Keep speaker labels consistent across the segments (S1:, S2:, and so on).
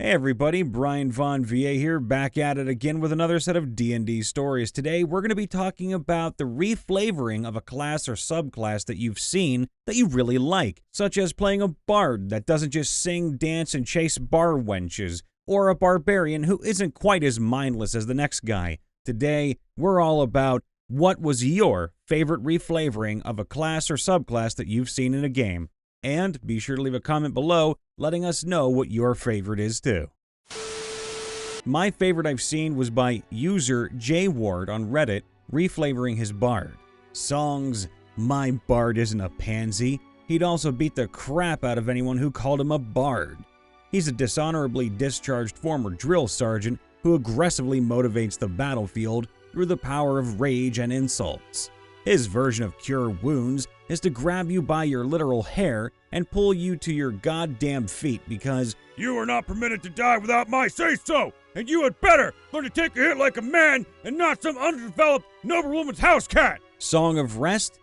S1: Hey everybody, Brian Von VA here, back at it again with another set of D&D stories. Today we're going to be talking about the reflavoring of a class or subclass that you've seen that you really like, such as playing a bard that doesn't just sing, dance, and chase bar wenches, or a barbarian who isn't quite as mindless as the next guy. Today we're all about what was your favorite reflavoring of a class or subclass that you've seen in a game. And be sure to leave a comment below letting us know what your favorite is too. My favorite I've seen was by user JWard on Reddit reflavoring his bard. Songs, "My bard isn't a pansy." He'd also beat the crap out of anyone who called him a bard. He's a dishonorably discharged former drill sergeant who aggressively motivates the battlefield through the power of rage and insults. His version of cure wounds is to grab you by your literal hair and pull you to your goddamn feet because you are not permitted to die without my say-so, and you had better learn to take a hit like a man and not some underdeveloped noblewoman's house cat. Song of Rest?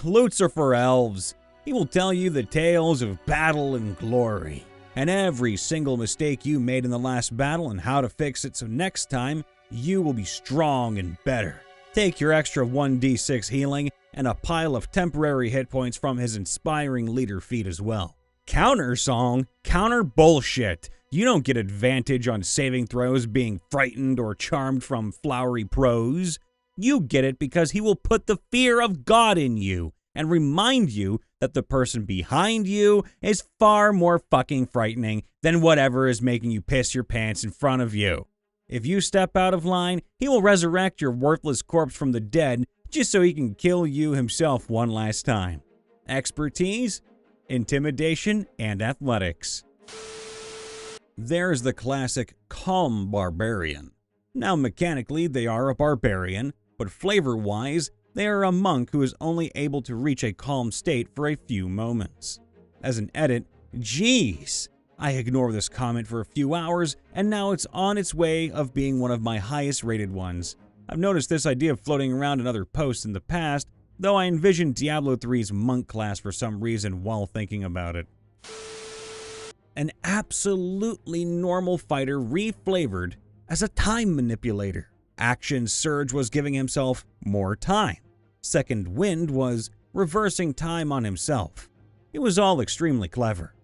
S1: Lutes are for elves. He will tell you the tales of battle and glory, and every single mistake you made in the last battle and how to fix it so next time you will be strong and better. Take your extra 1d6 healing and a pile of temporary hit points from his inspiring leader feat as well. Counter song? Counter bullshit. You don't get advantage on saving throws being frightened or charmed from flowery prose. You get it because he will put the fear of God in you and remind you that the person behind you is far more fucking frightening than whatever is making you piss your pants in front of you. If you step out of line, he will resurrect your worthless corpse from the dead just so he can kill you himself one last time. Expertise, intimidation, and athletics. There's the classic calm barbarian. Now mechanically they are a barbarian, but flavor-wise they are a monk who is only able to reach a calm state for a few moments. As an edit, geez, I ignore this comment for a few hours, and now it's on its way of being one of my highest rated ones. I've noticed this idea floating around in other posts in the past, though I envisioned Diablo 3's monk class for some reason while thinking about it. An absolutely normal fighter reflavored as a time manipulator. Action Surge was giving himself more time. Second Wind was reversing time on himself. It was all extremely clever.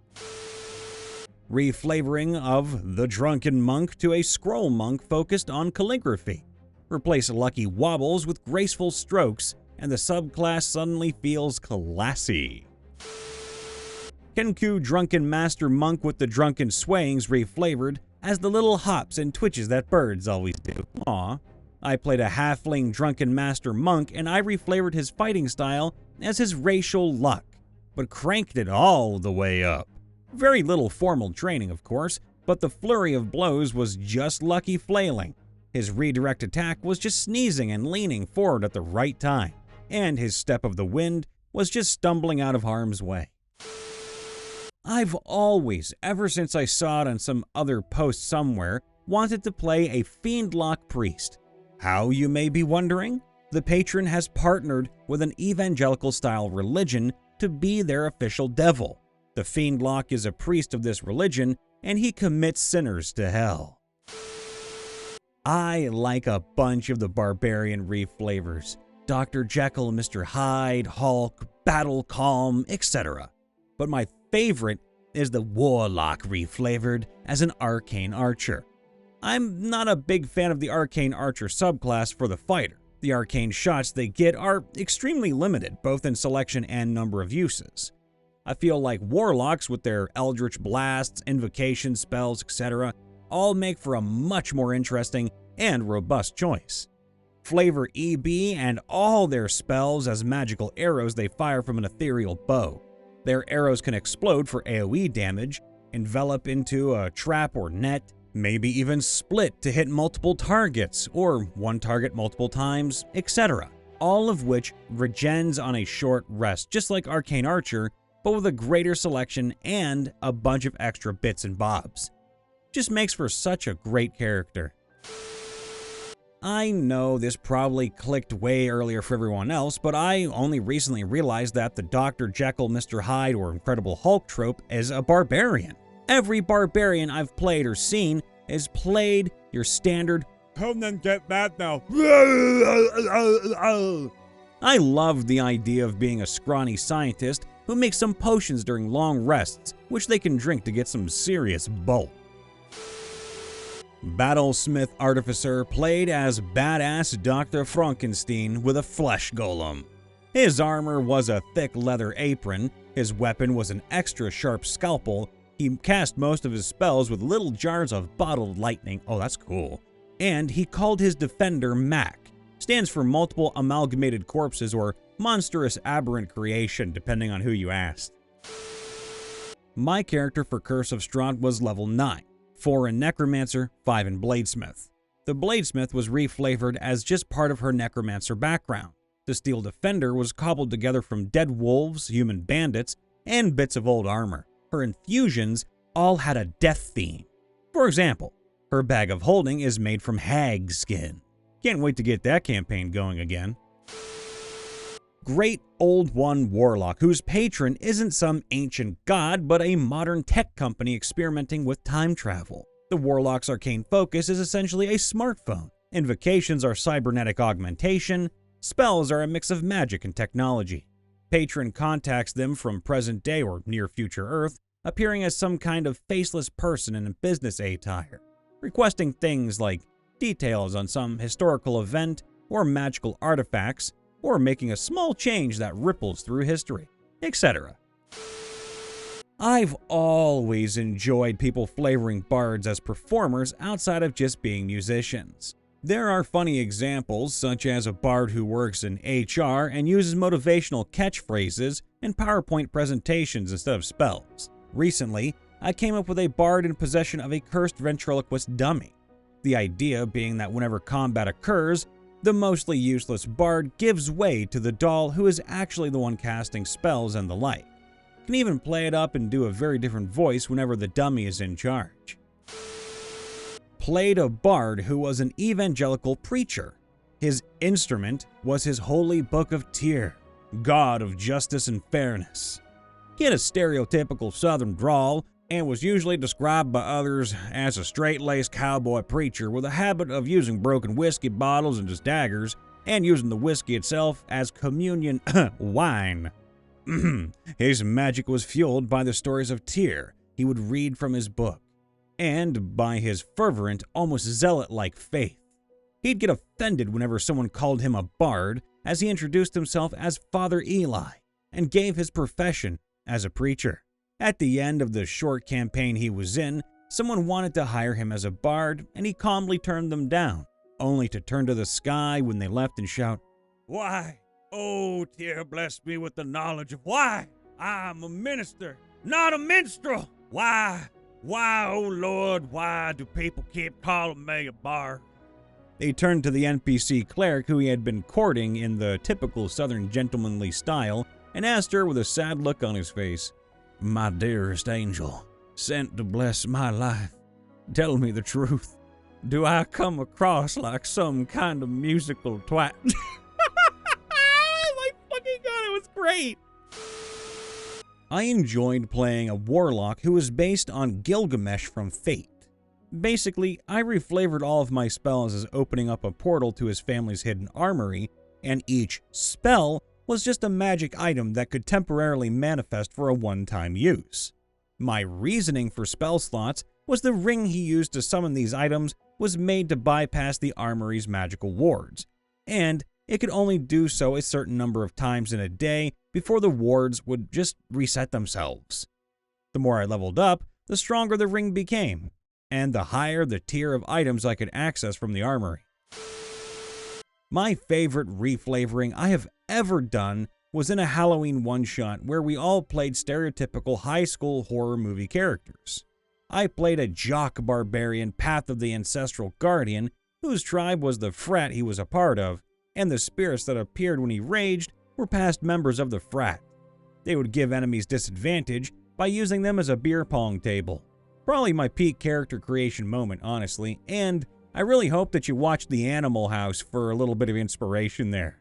S1: Reflavoring of the Drunken Monk to a Scroll Monk focused on calligraphy. Replace lucky wobbles with graceful strokes, and the subclass suddenly feels classy. Kenku Drunken Master Monk with the Drunken Swayings reflavored as the little hops and twitches that birds always do. Aw. I played a halfling Drunken Master Monk and I reflavored his fighting style as his racial luck, but cranked it all the way up. Very little formal training, of course, but the flurry of blows was just lucky flailing. His redirect attack was just sneezing and leaning forward at the right time, and his Step of the Wind was just stumbling out of harm's way. I've always, ever since I saw it on some other post somewhere, wanted to play a fiendlock priest. How, you may be wondering? The patron has partnered with an evangelical-style religion to be their official devil. The fiendlock is a priest of this religion, and he commits sinners to hell. I like a bunch of the barbarian reflavors. Dr. Jekyll, Mr. Hyde, Hulk, Battle Calm, etc. But my favorite is the warlock reflavored as an arcane archer. I'm not a big fan of the arcane archer subclass for the fighter. The arcane shots they get are extremely limited, both in selection and number of uses. I feel like warlocks with their eldritch blasts, invocation spells, etc. all make for a much more interesting and robust choice. Flavor EB and all their spells as magical arrows they fire from an ethereal bow. Their arrows can explode for AoE damage, envelop into a trap or net, maybe even split to hit multiple targets or one target multiple times, etc. All of which regens on a short rest, just like Arcane Archer, but with a greater selection and a bunch of extra bits and bobs. Just makes for such a great character. I know this probably clicked way earlier for everyone else, but I only recently realized that the Dr. Jekyll, Mr. Hyde, or Incredible Hulk trope is a barbarian. Every barbarian I've played or seen is played your standard, come and get that now. I love the idea of being a scrawny scientist who makes some potions during long rests, which they can drink to get some serious bulk. Battlesmith Artificer played as badass Dr. Frankenstein with a flesh golem. His armor was a thick leather apron, his weapon was an extra sharp scalpel, he cast most of his spells with little jars of bottled lightning, oh that's cool, and he called his defender Mac, stands for multiple amalgamated corpses or monstrous aberrant creation depending on who you asked. My character for Curse of Strahd was level 9. 4 in Necromancer, 5 in Bladesmith. The Bladesmith was reflavored as just part of her Necromancer background. The Steel Defender was cobbled together from dead wolves, human bandits, and bits of old armor. Her infusions all had a death theme. For example, her Bag of Holding is made from hag skin. Can't wait to get that campaign going again. Great Old One Warlock, whose patron isn't some ancient god, but a modern tech company experimenting with time travel. The Warlock's arcane focus is essentially a smartphone. Invocations are cybernetic augmentation. Spells are a mix of magic and technology. Patron contacts them from present-day or near-future Earth, appearing as some kind of faceless person in a business attire, requesting things like details on some historical event or magical artifacts, or making a small change that ripples through history, etc. I've always enjoyed people flavoring bards as performers outside of just being musicians. There are funny examples, such as a bard who works in HR and uses motivational catchphrases and PowerPoint presentations instead of spells. Recently, I came up with a bard in possession of a cursed ventriloquist dummy. The idea being that whenever combat occurs, the mostly useless bard gives way to the doll who is actually the one casting spells and the like. Can even play it up and do a very different voice whenever the dummy is in charge. Played a bard who was an evangelical preacher. His instrument was his holy book of Tyr, god of justice and fairness. He had a stereotypical southern drawl and was usually described by others as a straight-laced cowboy preacher with a habit of using broken whiskey bottles and as daggers, and using the whiskey itself as communion wine. His magic was fueled by the stories of Tyr he would read from his book, and by his fervent, almost zealot-like faith. He'd get offended whenever someone called him a bard, as he introduced himself as Father Eli, and gave his profession as a preacher. At the end of the short campaign he was in, someone wanted to hire him as a bard, and he calmly turned them down, only to turn to the sky when they left and shout, "Why, oh, Tyr bless me with the knowledge of why I'm a minister, not a minstrel! Why, oh Lord, why do people keep calling me a bard?" They turned to the NPC cleric who he had been courting in the typical southern gentlemanly style, and asked her with a sad look on his face, "My dearest angel, sent to bless my life, tell me the truth. Do I come across like some kind of musical twat?" My fucking god, it was great! I enjoyed playing a warlock who was based on Gilgamesh from Fate. Basically, I reflavored all of my spells as opening up a portal to his family's hidden armory, and each spell was just a magic item that could temporarily manifest for a one-time use. My reasoning for spell slots was the ring he used to summon these items was made to bypass the armory's magical wards, and it could only do so a certain number of times in a day before the wards would just reset themselves. The more I leveled up, the stronger the ring became, and the higher the tier of items I could access from the armory. My favorite reflavoring I have ever done was in a Halloween one-shot where we all played stereotypical high school horror movie characters. I played a jock barbarian Path of the Ancestral Guardian, whose tribe was the frat he was a part of, and the spirits that appeared when he raged were past members of the frat. They would give enemies disadvantage by using them as a beer pong table. Probably my peak character creation moment, honestly, and I really hope that you watched The Animal House for a little bit of inspiration there.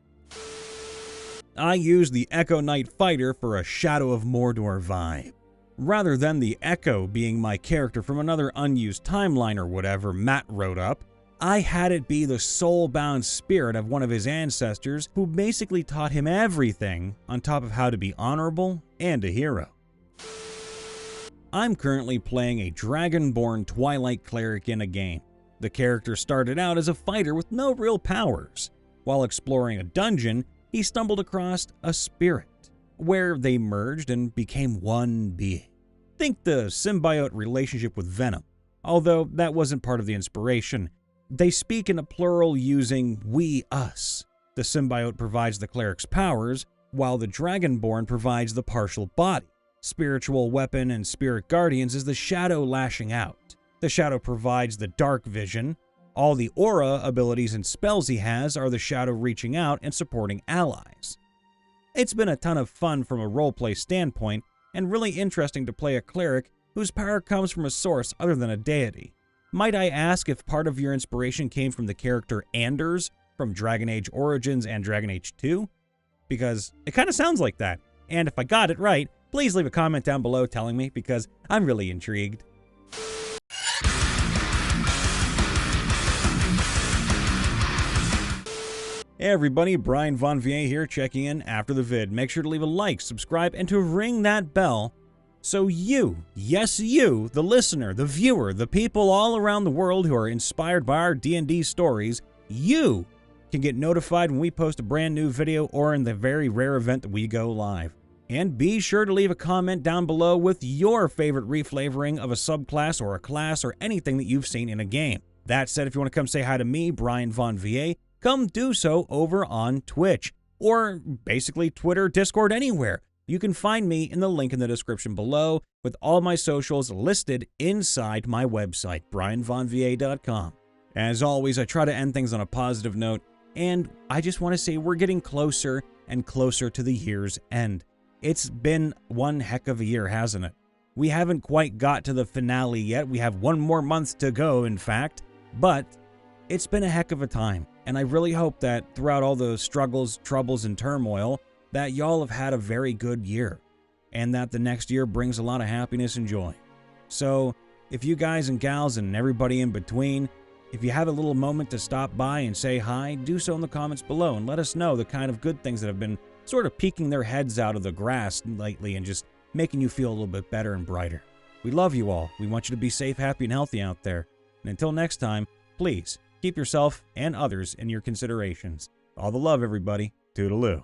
S1: I used the Echo Knight Fighter for a Shadow of Mordor vibe. Rather than the Echo being my character from another unused timeline or whatever Matt wrote up, I had it be the soul-bound spirit of one of his ancestors who basically taught him everything on top of how to be honorable and a hero. I'm currently playing a dragonborn Twilight cleric in a game. The character started out as a fighter with no real powers. While exploring a dungeon, he stumbled across a spirit, where they merged and became one being. Think the symbiote relationship with Venom, although that wasn't part of the inspiration. They speak in a plural using we, us. The symbiote provides the cleric's powers, while the dragonborn provides the partial body. Spiritual weapon and spirit guardians is the shadow lashing out. The shadow provides the dark vision. All the aura abilities and spells he has are the shadow reaching out and supporting allies. It's been a ton of fun from a roleplay standpoint, and really interesting to play a cleric whose power comes from a source other than a deity. Might I ask if part of your inspiration came from the character Anders from Dragon Age Origins and Dragon Age 2? Because it kind of sounds like that, and if I got it right, please leave a comment down below telling me, because I'm really intrigued. Hey everybody, Brian Von Vier here, checking in after the vid. Make sure to leave a like, subscribe, and to ring that bell so you, yes you, the listener, the viewer, the people all around the world who are inspired by our D&D stories, you can get notified when we post a brand new video or in the very rare event that we go live. And be sure to leave a comment down below with your favorite reflavoring of a subclass or a class or anything that you've seen in a game. That said, if you want to come say hi to me, Brian Von Vier, come do so over on Twitch, or basically Twitter, Discord, anywhere. You can find me in the link in the description below with all my socials listed inside my website, brianvonvier.com. As always, I try to end things on a positive note, and I just want to say we're getting closer and closer to the year's end. It's been one heck of a year, hasn't it? We haven't quite got to the finale yet. We have one more month to go, in fact, but it's been a heck of a time. And I really hope that throughout all those struggles, troubles, and turmoil, that y'all have had a very good year, and that the next year brings a lot of happiness and joy. So, if you guys and gals and everybody in between, if you have a little moment to stop by and say hi, do so in the comments below and let us know the kind of good things that have been sort of peeking their heads out of the grass lately and just making you feel a little bit better and brighter. We love you all. We want you to be safe, happy, and healthy out there. And until next time, please keep yourself and others in your considerations. All the love, everybody. Toodaloo.